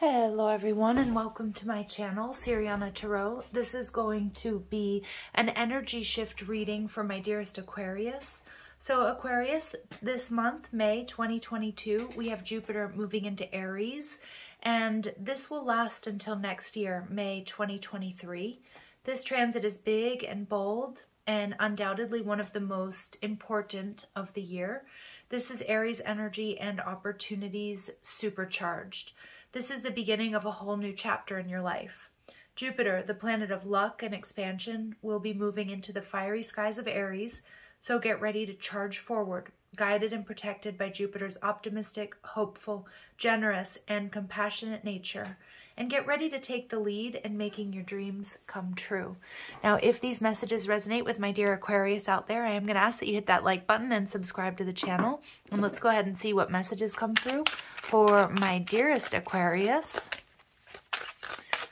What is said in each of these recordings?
Hello everyone and welcome to my channel, Siriana Tarot. This is going to be an energy shift reading for my dearest Aquarius. So Aquarius, this month, May 2022, we have Jupiter moving into Aries, and this will last until next year, May 2023. This transit is big and bold and undoubtedly one of the most important of the year. This is Aries energy and opportunities supercharged. This is the beginning of a whole new chapter in your life. Jupiter, the planet of luck and expansion, will be moving into the fiery skies of Aries, so get ready to charge forward, guided and protected by Jupiter's optimistic, hopeful, generous, and compassionate nature. And get ready to take the lead in making your dreams come true. Now, if these messages resonate with my dear Aquarius out there, I am going to ask that you hit that like button and subscribe to the channel. And let's go ahead and see what messages come through for my dearest Aquarius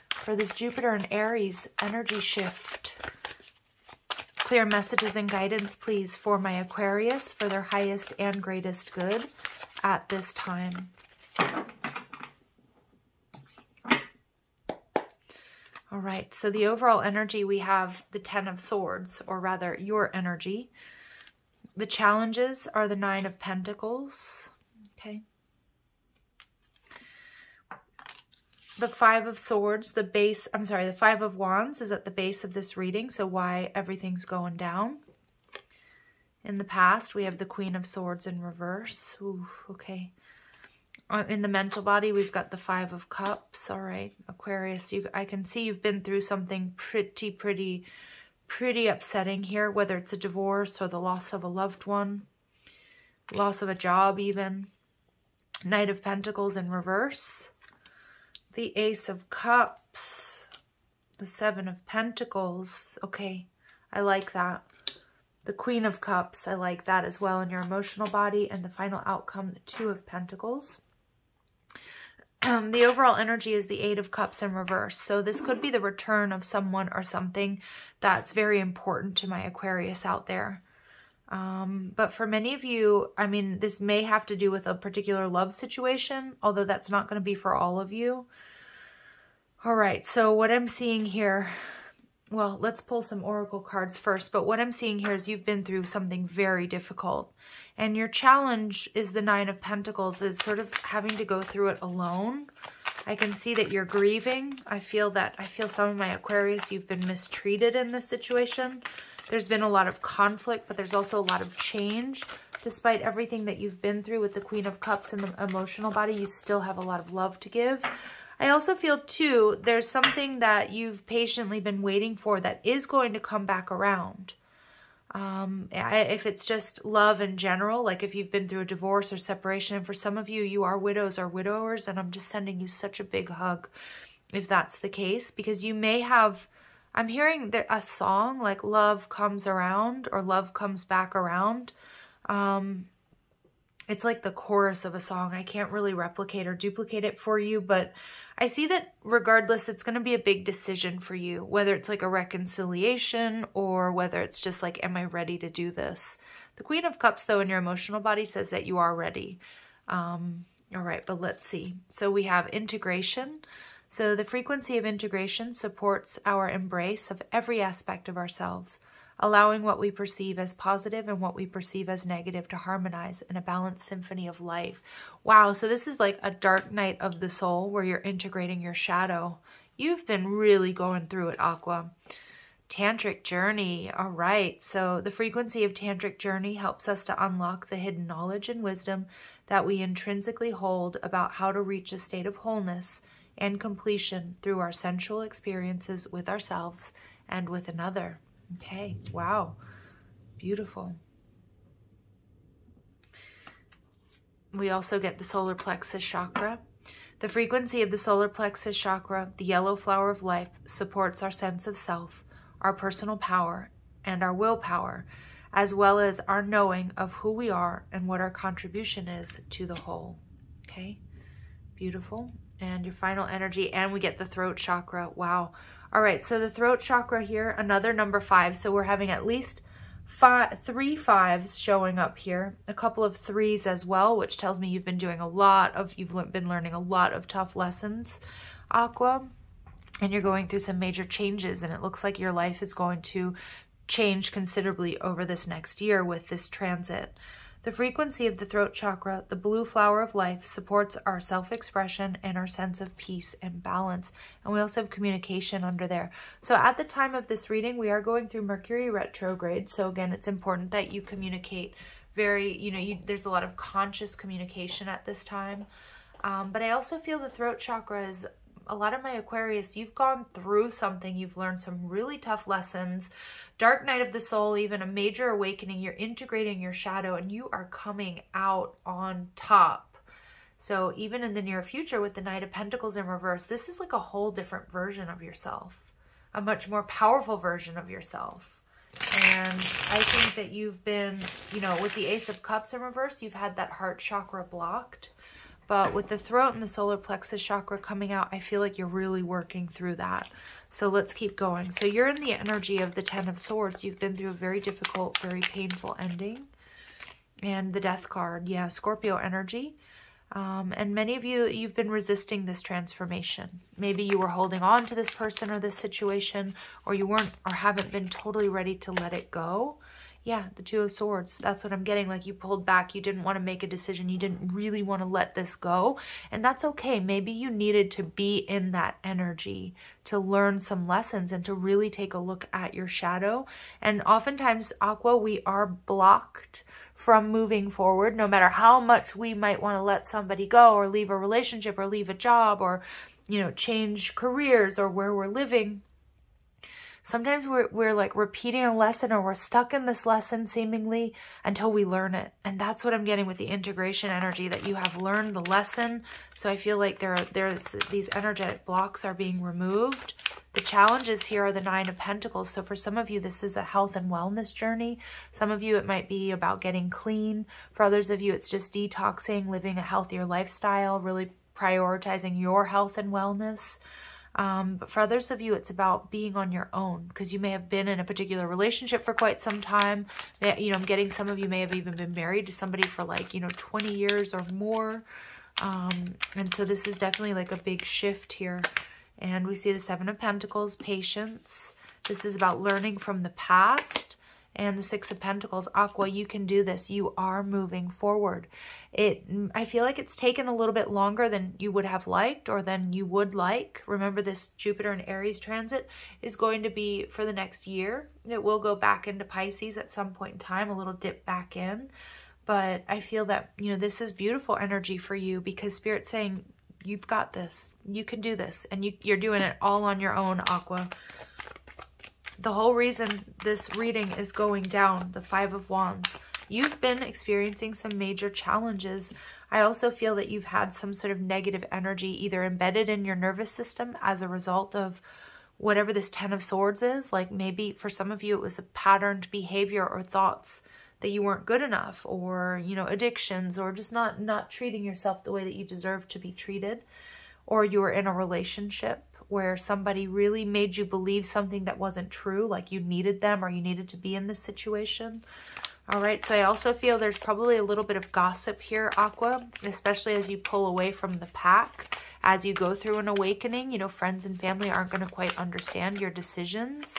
for this Jupiter and Aries energy shift. Clear messages and guidance, please, for my Aquarius for their highest and greatest good at this time. All right, so the overall energy, we have the 10 of Swords, or rather your energy. The challenges are the 9 of Pentacles, okay. The 5 of Swords, the 5 of Wands is at the base of this reading, so why everything's going down. In the past, we have the Queen of Swords in reverse. Ooh, okay. In the mental body, we've got the 5 of Cups. All right, Aquarius, I can see you've been through something pretty upsetting here, whether it's a divorce or the loss of a loved one, loss of a job even. Knight of Pentacles in reverse. The Ace of Cups. The 7 of Pentacles. Okay, I like that. The Queen of Cups, I like that as well in your emotional body. And the final outcome, the 2 of Pentacles. The overall energy is the 8 of Cups in reverse. So this could be the return of someone or something that's very important to my Aquarius out there. But for many of you, I mean, this may have to do with a particular love situation, although that's not going to be for all of you. All right, so what I'm seeing here, well, let's pull some oracle cards first, but what I'm seeing here is you've been through something very difficult. And your challenge is the 9 of Pentacles, is sort of having to go through it alone. I can see that you're grieving. I feel some of my Aquarius, you've been mistreated in this situation. There's been a lot of conflict, but there's also a lot of change. Despite everything that you've been through with the Queen of Cups and the emotional body, you still have a lot of love to give. I also feel, too, there's something that you've patiently been waiting for that is going to come back around. If it's just love in general, like if you've been through a divorce or separation, and for some of you, you are widows or widowers, and I'm just sending you such a big hug if that's the case, because you may have, I'm hearing a song like love comes around or love comes back around. It's like the chorus of a song. I can't really replicate or duplicate it for you, but I see that regardless, it's going to be a big decision for you, whether it's like a reconciliation or whether it's just like, am I ready to do this? The Queen of Cups, though, in your emotional body says that you are ready. All right, but let's see. So we have integration. So the frequency of integration supports our embrace of every aspect of ourselves, allowing what we perceive as positive and what we perceive as negative to harmonize in a balanced symphony of life. Wow, so this is like a dark night of the soul where you're integrating your shadow. You've been really going through it, Aqua. Tantric journey. All right, so the frequency of tantric journey helps us to unlock the hidden knowledge and wisdom that we intrinsically hold about how to reach a state of wholeness and completion through our sensual experiences with ourselves and with another. Okay, wow, beautiful. We also get the solar plexus chakra. The frequency of the solar plexus chakra, the yellow flower of life, supports our sense of self, our personal power, and our willpower, as well as our knowing of who we are and what our contribution is to the whole. Okay, beautiful. And your final energy, and we get the throat chakra. Wow. All right, so the throat chakra here, another number 5. So we're having at least Three fives showing up here, a couple of threes as well, which tells me you've been doing you've been learning a lot of tough lessons, Aqua, and you're going through some major changes, and it looks like your life is going to change considerably over this next year with this transit. The frequency of the throat chakra, the blue flower of life, supports our self-expression and our sense of peace and balance. And we also have communication under there. So at the time of this reading, we are going through Mercury retrograde. So again, it's important that you communicate there's a lot of conscious communication at this time. But I also feel the throat chakra is, a lot of my Aquarius, you've gone through something, you've learned some really tough lessons, dark night of the soul, even a major awakening, you're integrating your shadow and you are coming out on top. So even in the near future with the Knight of Pentacles in reverse, this is like a whole different version of yourself, a much more powerful version of yourself. And I think that you've been, with the Ace of Cups in reverse, you've had that heart chakra blocked. But with the throat and the solar plexus chakra coming out, I feel like you're really working through that. So let's keep going. So you're in the energy of the Ten of Swords. You've been through a very difficult, very painful ending. And the Death card, yeah, Scorpio energy. And many of you, you've been resisting this transformation. Maybe you were holding on to this person or this situation, or you weren't or haven't been totally ready to let it go. Yeah, the Two of Swords. That's what I'm getting. Like you pulled back. You didn't want to make a decision. You didn't really want to let this go. And that's okay. Maybe you needed to be in that energy to learn some lessons and to really take a look at your shadow. And oftentimes, Aqua, we are blocked from moving forward, no matter how much we might want to let somebody go or leave a relationship or leave a job or, change careers or where we're living. Sometimes we're like repeating a lesson, or we're stuck in this lesson seemingly until we learn it. And that's what I'm getting with the integration energy, that you have learned the lesson. So I feel like there's these energetic blocks are being removed. The challenges here are the Nine of Pentacles. So for some of you, this is a health and wellness journey. Some of you, it might be about getting clean. For others of you, it's just detoxing, living a healthier lifestyle, really prioritizing your health and wellness. But for others of you, it's about being on your own, because you may have been in a particular relationship for quite some time. I'm getting some of you may have even been married to somebody for 20 years or more. And so this is definitely like a big shift here. And we see the Seven of Pentacles, patience. This is about learning from the past. And the Six of Pentacles, Aqua, you can do this. You are moving forward. I feel like it's taken a little bit longer than you would have liked or than you would like. Remember, this Jupiter and Aries transit is going to be for the next year. It will go back into Pisces at some point in time, a little dip back in. But I feel that, this is beautiful energy for you, because Spirit's saying, you've got this. You can do this. And you're doing it all on your own, Aqua. The whole reason this reading is going down, the Five of Wands, you've been experiencing some major challenges. I also feel that you've had some sort of negative energy either embedded in your nervous system as a result of whatever this Ten of Swords is. Like maybe for some of you, it was a patterned behavior or thoughts that you weren't good enough, or, addictions, or just not treating yourself the way that you deserve to be treated. Or you were in a relationship where somebody really made you believe something that wasn't true, like you needed them or you needed to be in this situation. All right, so I also feel there's probably a little bit of gossip here, Aqua, especially as you pull away from the pack, as you go through an awakening. Friends and family aren't going to quite understand your decisions.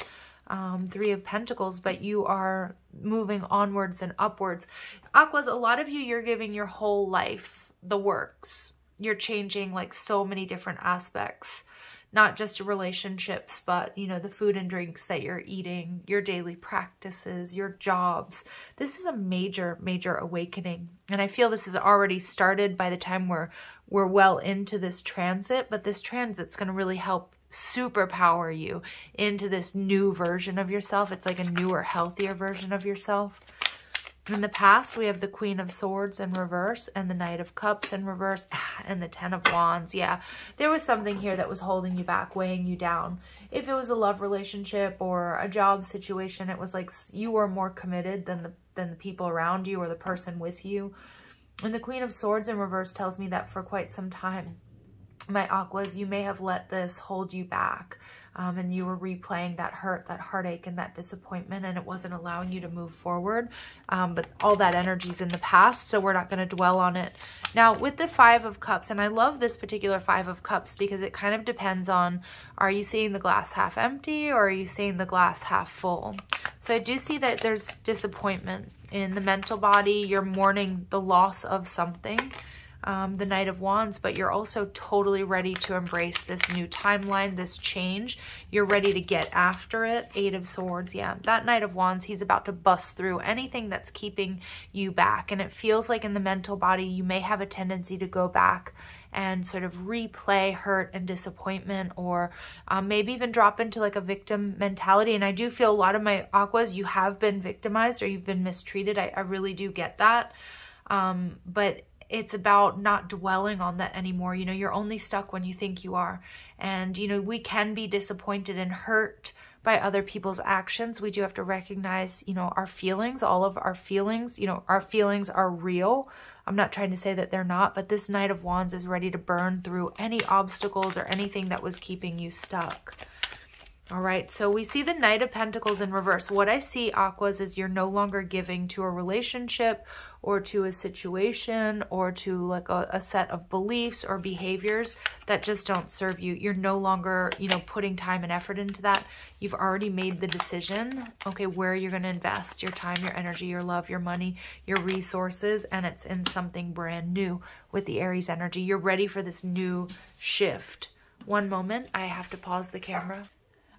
Three of Pentacles, but you are moving onwards and upwards. Aquas, a lot of you, you're giving your whole life the works. You're changing like so many different aspects. Not just relationships, but, the food and drinks that you're eating, your daily practices, your jobs. This is a major, major awakening. And I feel this has already started by the time we're well into this transit, but this transit's going to really help superpower you into this new version of yourself. It's like a newer, healthier version of yourself. In the past, we have the Queen of Swords in reverse and the Knight of Cups in reverse and the Ten of Wands. Yeah, there was something here that was holding you back, weighing you down. If it was a love relationship or a job situation, it was like you were more committed than the people around you or the person with you. And the Queen of Swords in reverse tells me that for quite some time, my Aquas, you may have let this hold you back, and you were replaying that hurt, that heartache, and that disappointment, and it wasn't allowing you to move forward. But all that energy's in the past, so we're not going to dwell on it. Now, with the Five of Cups, and I love this particular Five of Cups because it kind of depends on, are you seeing the glass half empty or are you seeing the glass half full? So I do see that there's disappointment in the mental body. You're mourning the loss of something. The Knight of Wands, but you're also totally ready to embrace this new timeline, this change. You're ready to get after it. Eight of Swords, yeah. That Knight of Wands, he's about to bust through anything that's keeping you back. And it feels like in the mental body, you may have a tendency to go back and sort of replay hurt and disappointment, or maybe even drop into like a victim mentality. And I do feel a lot of my Aquas, you have been victimized or you've been mistreated. I really do get that. But it's about not dwelling on that anymore. You know, you're only stuck when you think you are. And, you know, we can be disappointed and hurt by other people's actions. We do have to recognize, you know, our feelings, all of our feelings, you know, our feelings are real. I'm not trying to say that they're not, but this Knight of Wands is ready to burn through any obstacles or anything that was keeping you stuck. All right, so we see the Knight of Pentacles in reverse. What I see, Aquas, is you're no longer giving to a relationship or to a situation or to like a set of beliefs or behaviors that just don't serve you. You're no longer, you know, putting time and effort into that. You've already made the decision, okay, where you're going to invest your time, your energy, your love, your money, your resources, and it's in something brand new with the Aries energy. You're ready for this new shift. One moment, I have to pause the camera.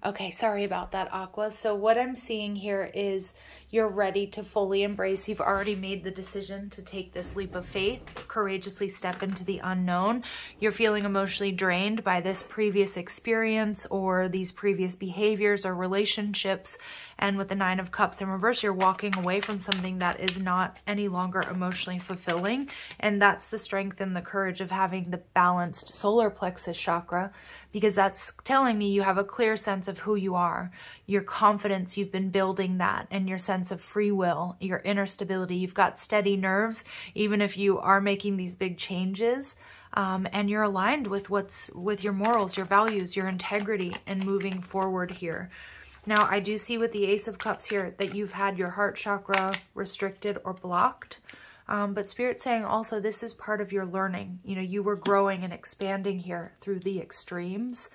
Okay, sorry about that, Aqua. So what I'm seeing here is you're ready to fully embrace. You've already made the decision to take this leap of faith, courageously step into the unknown. You're feeling emotionally drained by this previous experience or these previous behaviors or relationships. And with the Nine of Cups in reverse, you're walking away from something that is not any longer emotionally fulfilling. And that's the strength and the courage of having the balanced solar plexus chakra, because that's telling me you have a clear sense of who you are, your confidence, you've been building that, and your sense of free will, your inner stability. You've got steady nerves, even if you are making these big changes, and you're aligned with your morals, your values, your integrity, and moving forward here. Now, I do see with the Ace of Cups here that you've had your heart chakra restricted or blocked. But Spirit's saying also this is part of your learning. You know, you were growing and expanding here through the extremes.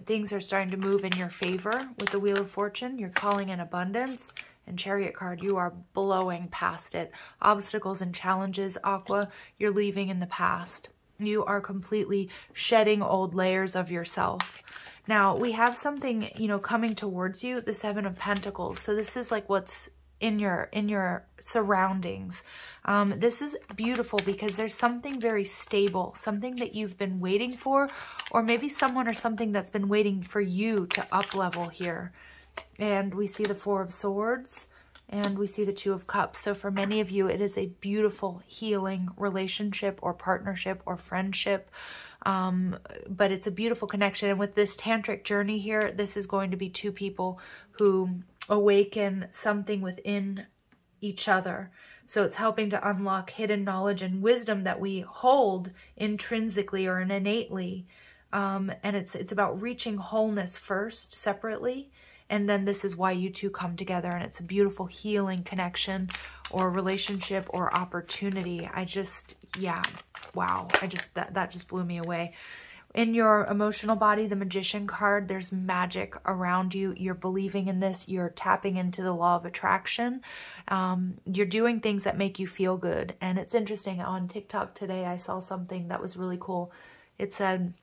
Things are starting to move in your favor with the Wheel of Fortune. You're calling in abundance. And Chariot card, you are blowing past it. Obstacles and challenges, Aqua, you're leaving in the past. You are completely shedding old layers of yourself. Now, we have something, you know, coming towards you, the Seven of Pentacles. So this is like what's in your surroundings. This is beautiful because there's something very stable, something that you've been waiting for, or maybe someone or something that's been waiting for you to up level here. And we see the Four of Swords and we see the Two of Cups. So for many of you, it is a beautiful healing relationship or partnership or friendship. But it's a beautiful connection. And with this tantric journey here, this is going to be two people who awaken something within each other. So it's helping to unlock hidden knowledge and wisdom that we hold intrinsically or innately. And it's about reaching wholeness first, separately. And then this is why you two come together. And it's a beautiful healing connection or relationship or opportunity. Yeah, wow. That just blew me away. In your emotional body, the Magician card, there's magic around you. You're believing in this. You're tapping into the law of attraction. You're doing things that make you feel good. And it's interesting. On TikTok today, I saw something that was really cool. It said,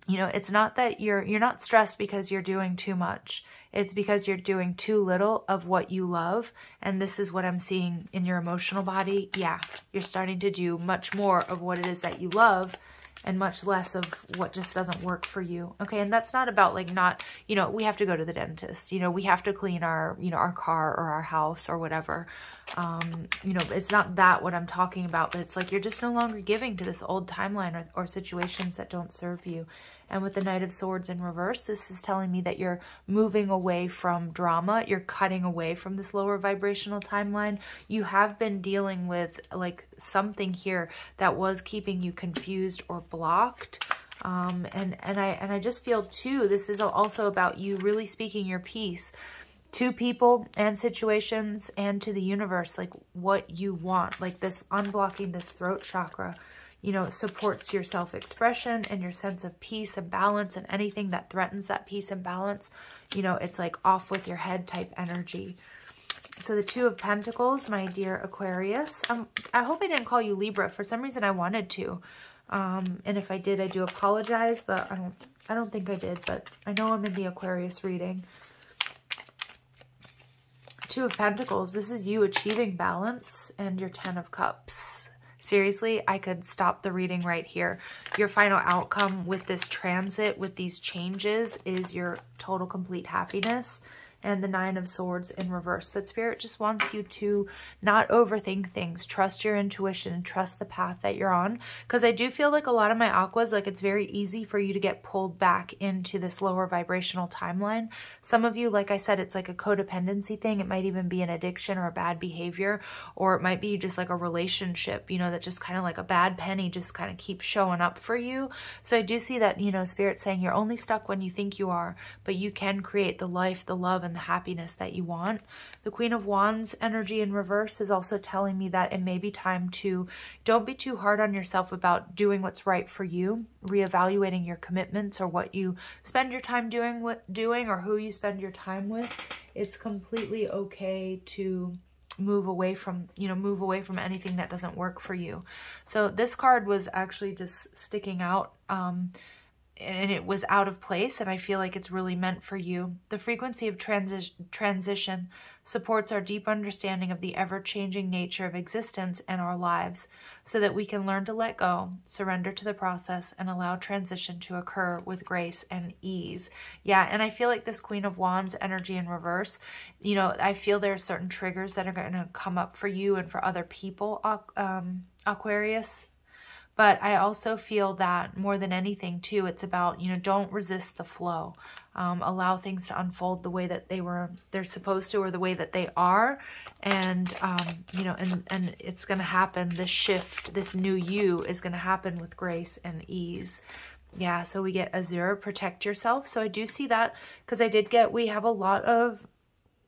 you know, it's not that you're not stressed because you're doing too much. It's because you're doing too little of what you love. And this is what I'm seeing in your emotional body. Yeah, you're starting to do much more of what it is that you love and much less of what just doesn't work for you. Okay, and that's not about like not, you know, we have to go to the dentist. You know, we have to clean our, you know, our car or our house or whatever. You know, it's not that what I'm talking about, but it's like you're just no longer giving to this old timeline or situations that don't serve you. And with the Knight of Swords in reverse, this is telling me that you're moving away from drama. You're cutting away from this lower vibrational timeline. You have been dealing with like something here that was keeping you confused or blocked. And I just feel too, this is also about you really speaking your piece to people and situations and to the universe, like what you want. Like this unblocking this throat chakra, you know, supports your self-expression and your sense of peace and balance, and anything that threatens that peace and balance, you know, it's like off with your head type energy. So the Two of Pentacles, my dear Aquarius. I hope I didn't call you Libra. For some reason I wanted to. And if I did, I do apologize, but I don't think I did, but I know I'm in the Aquarius reading. Two of Pentacles, this is you achieving balance, and your Ten of Cups. Seriously, I could stop the reading right here. Your final outcome with this transit, with these changes, is your total complete happiness. And the Nine of Swords in reverse. But Spirit just wants you to not overthink things. Trust your intuition and trust the path that you're on. Because I do feel like a lot of my aquas, like it's very easy for you to get pulled back into this lower vibrational timeline. Some of you, like I said, it's like a codependency thing. It might even be an addiction or a bad behavior. Or it might be just like a relationship, you know, that just kind of like a bad penny just kind of keeps showing up for you. So I do see that, you know, Spirit saying you're only stuck when you think you are. But you can create the life, the love, and the happiness that you want. The Queen of Wands energy in reverse is also telling me that it may be time to don't be too hard on yourself about doing what's right for you, reevaluating your commitments or what you spend your time doing or who you spend your time with. It's completely okay to move away from anything that doesn't work for you. So this card was actually just sticking out, and it was out of place, and I feel like it's really meant for you. The frequency of transition supports our deep understanding of the ever-changing nature of existence and our lives, so that we can learn to let go, surrender to the process, and allow transition to occur with grace and ease. Yeah, and I feel like this Queen of Wands energy in reverse, you know, I feel there are certain triggers that are going to come up for you and for other people, Aquarius. But I also feel that more than anything too, it's about, you know, don't resist the flow. Allow things to unfold the way that they're supposed to, or the way that they are. And, you know, and it's going to happen. This shift, this new you is going to happen with grace and ease. Yeah, so we get Azure, protect yourself. So I do see that, because we have a lot of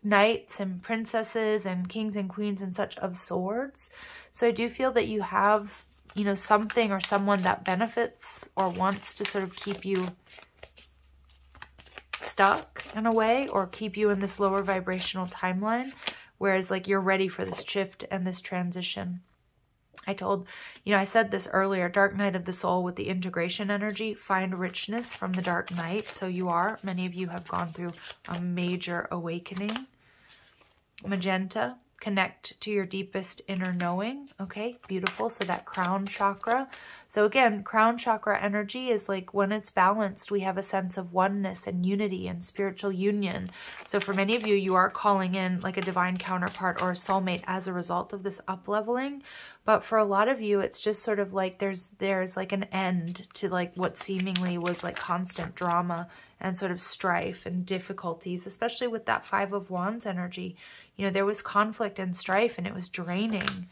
knights and princesses and kings and queens and such of swords. So I do feel that you have, you know, something or someone that benefits or wants to sort of keep you stuck in a way, or keep you in this lower vibrational timeline, whereas like you're ready for this shift and this transition. I said this earlier, dark night of the soul with the integration energy, find richness from the dark night. So many of you have gone through a major awakening. Magenta, connect to your deepest inner knowing. Okay, beautiful. So that crown chakra. So again, crown chakra energy is like when it's balanced, we have a sense of oneness and unity and spiritual union. So for many of you, you are calling in like a divine counterpart or a soulmate as a result of this up-leveling. But for a lot of you, it's just sort of like there's like an end to like what seemingly was like constant drama and sort of strife and difficulties, especially with that Five of Wands energy. You know, there was conflict and strife, and it was draining.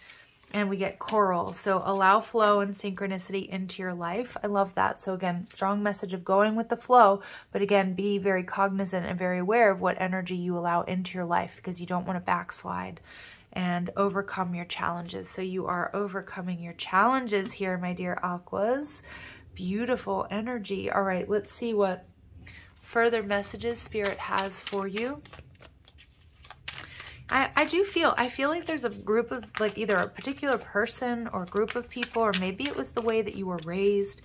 And we get coral. So allow flow and synchronicity into your life. I love that. So again, strong message of going with the flow, but again, be very cognizant and very aware of what energy you allow into your life, because you don't want to backslide, and overcome your challenges. So you are overcoming your challenges here, my dear Aquas. Beautiful energy. All right, let's see what further messages Spirit has for you. I feel like there's a group of like either a particular person or group of people, or maybe it was the way that you were raised.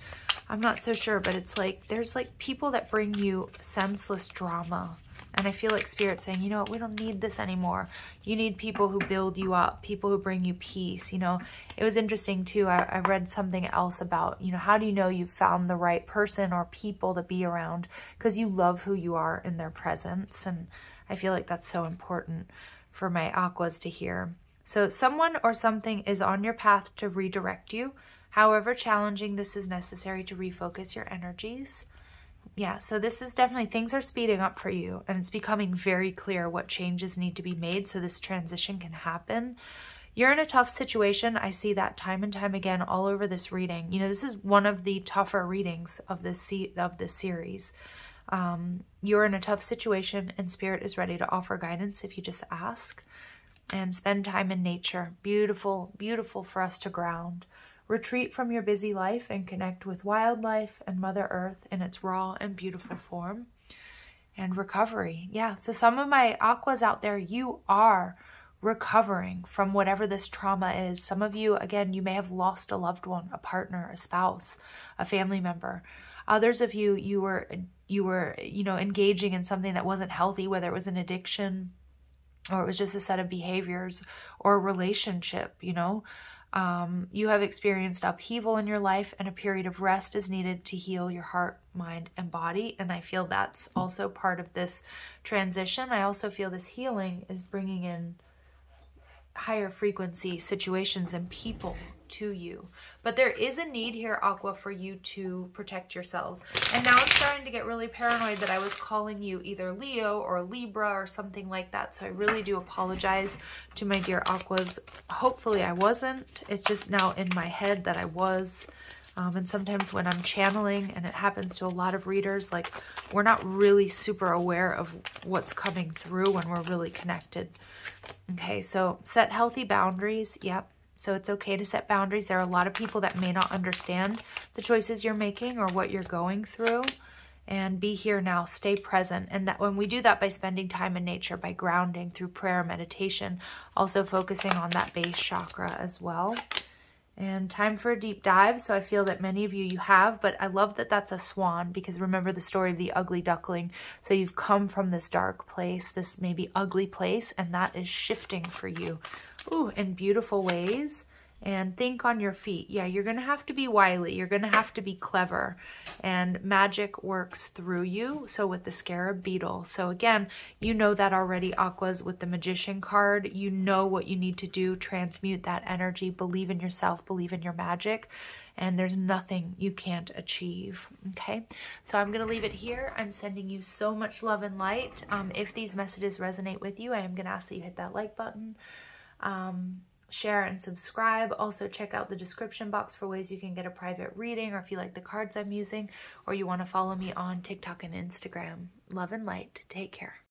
I'm not so sure, but it's like there's like people that bring you senseless drama. And I feel like Spirit's saying, you know what, we don't need this anymore. You need people who build you up, people who bring you peace. You know, it was interesting too. I read something else about, you know, how do you know you've found the right person or people to be around? Because you love who you are in their presence. And I feel like that's so important for my Aquas to hear. So someone or something is on your path to redirect you. However challenging, this is necessary to refocus your energies. Yeah, so this is definitely, things are speeding up for you, and it's becoming very clear what changes need to be made so this transition can happen. You're in a tough situation. I see that time and time again all over this reading. You know, this is one of the tougher readings of this series. You're in a tough situation and Spirit is ready to offer guidance if you just ask. And spend time in nature. Beautiful, beautiful for us to ground. Retreat from your busy life and connect with wildlife and Mother Earth in its raw and beautiful form. And recovery. Yeah, so some of my Aquas out there, you are recovering from whatever this trauma is. Some of you, again, you may have lost a loved one, a partner, a spouse, a family member. Others of you, you were, you know, engaging in something that wasn't healthy, whether it was an addiction, or it was just a set of behaviors or a relationship, you know. You have experienced upheaval in your life and a period of rest is needed to heal your heart, mind, and body. And I feel that's also part of this transition. I also feel this healing is bringing in higher frequency situations and people to you. But there is a need here, Aqua, for you to protect yourselves. And now I'm starting to get really paranoid that I was calling you either Leo or Libra or something like that. So I really do apologize to my dear Aquas. Hopefully I wasn't. It's just now in my head that I was. And sometimes when I'm channeling, and it happens to a lot of readers, like we're not really super aware of what's coming through when we're really connected. Okay, so set healthy boundaries. Yep. So it's okay to set boundaries. There are a lot of people that may not understand the choices you're making or what you're going through. And be here now, stay present. And that when we do that by spending time in nature, by grounding through prayer, meditation, also focusing on that base chakra as well. And time for a deep dive. So I feel that many of you have, but I love that that's a swan, because remember the story of the ugly duckling. So you've come from this dark place, this maybe ugly place, and that is shifting for you. Ooh, in beautiful ways. And think on your feet. Yeah, you're going to have to be wily. You're going to have to be clever. And magic works through you. So with the scarab beetle. So again, you know that already, Aquas, with the magician card. You know what you need to do. Transmute that energy. Believe in yourself. Believe in your magic. And there's nothing you can't achieve. Okay, so I'm going to leave it here. I'm sending you so much love and light. If these messages resonate with you, I am going to ask that you hit that like button. Share and subscribe. Also check out the description box for ways you can get a private reading, or if you like the cards I'm using, or you want to follow me on TikTok and Instagram. Love and light. Take care.